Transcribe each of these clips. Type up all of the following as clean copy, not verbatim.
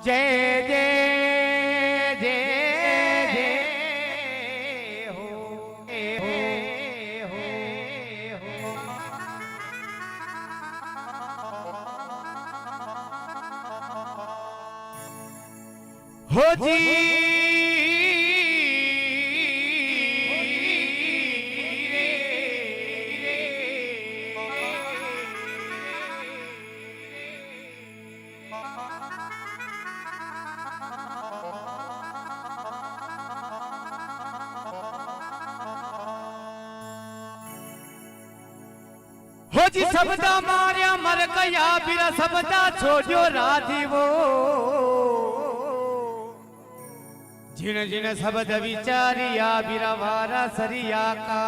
जय जय जय जय हो जी हो जी सबदा मारिया मर गया बिरा सबदा छोड़ो राधी वो जिन जिन शब्द विचारिया बिरा वारा सरिया का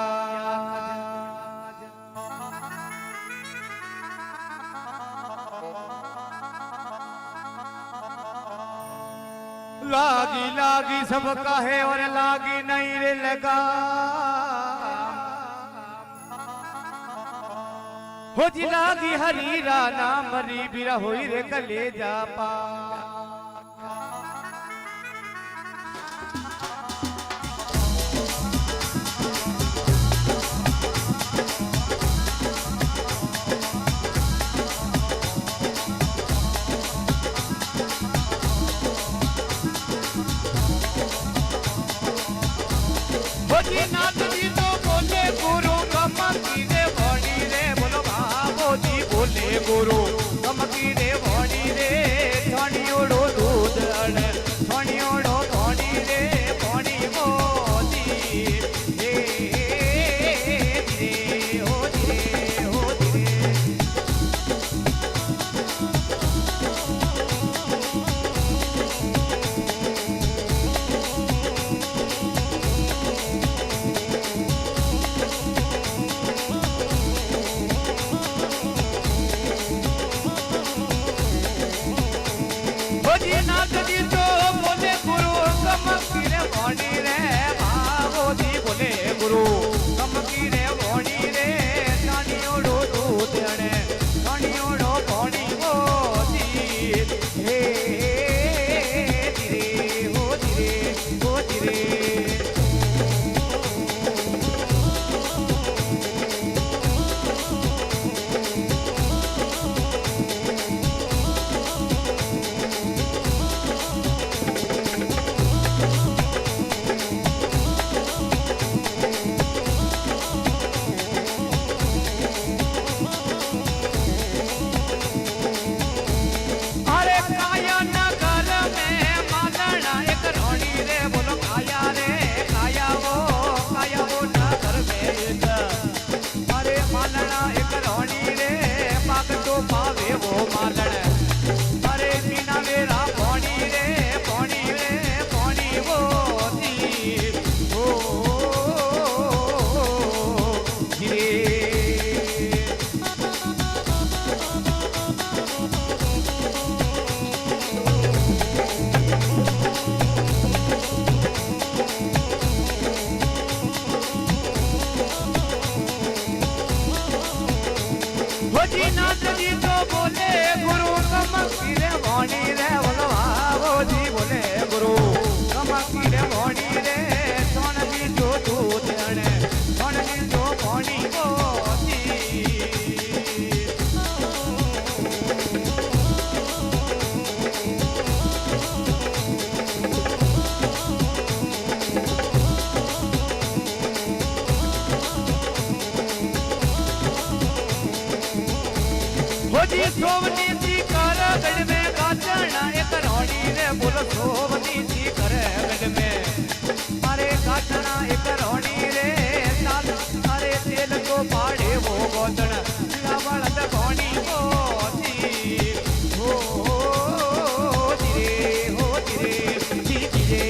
लागी लागी सब कहे और लागी नहीं रे लगा हो जी लागी हरीरा ना मरी बिरा होई रे कले जा पा हो जी नाथ जी तो बोले गुरु कमा की रे भणी रे बोलो भावो जी बोले गुरु कमकी रे भणी रे धणियोड़ो दूध अड़ धणियोड़ो धणी रे भणी मोदी हे रे हो रे हो रे नाथ जी तो बोले गुरु कमकी रे भणी रे भावो जी बोले गुरु कमकी रे भणी रे धणियोड़ो दूध अड़े धणियोड़ो भणी मोदी हे धीरे हो धीरे हो धीरे पावे वो मालण अरे बिना मेरा पानी रे पानी वो दी ओ गिरे हो जी नाथ जी तो बोले गुरु कमकी रे भणी रे बोलो भावो जी बोले गुरु कमकी रे भणी रे सोन जी जो दूध अड़े सोन जी जो भणी मोदी हो जी सोवनी सी कर गढ़ में काटना एक रोड़ी रे बोलो सोवनी सी कर गढ़ में अरे काटना एक रोड़ी रे ताल अरे तेल को पाड़े वो गोदन लावल धोनी मोदी हो धीरे धीरे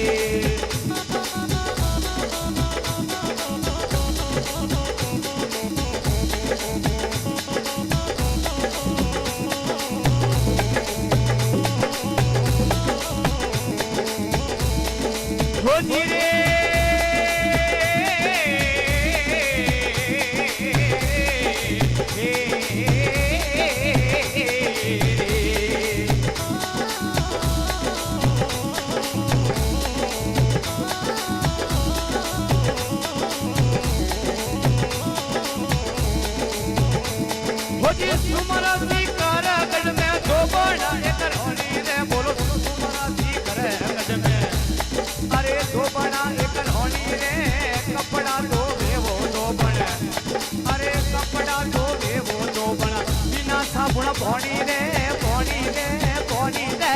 પોણી રે પોણી રે પોણી રે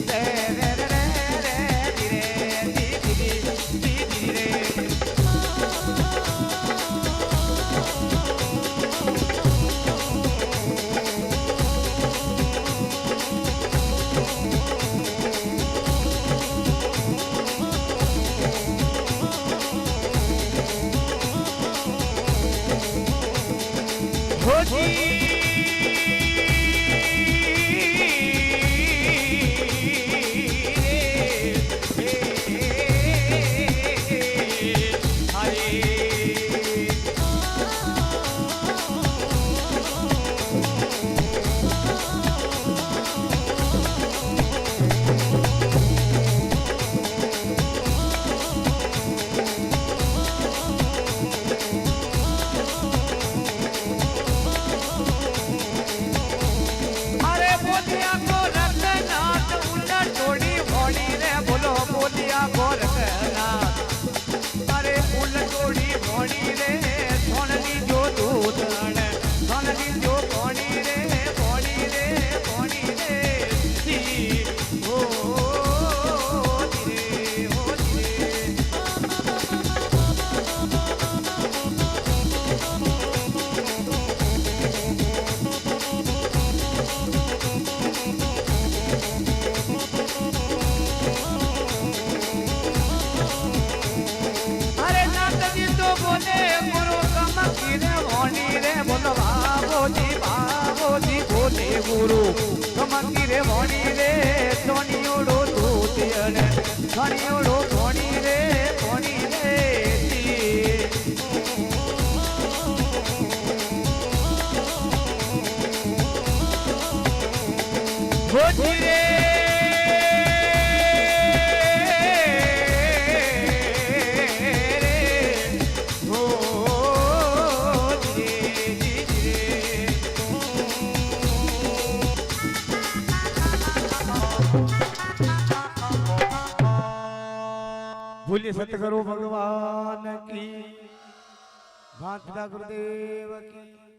રે રે રે રે ધીરે ધીરે ધીરે ગુરુ કમકી રે ભણી રે સોનિયોડો ધોતિયને સોનિયોડો ભણી રે ભોજી રે बोलिए सतगुरु भगवान की भांत गुरुदेव की।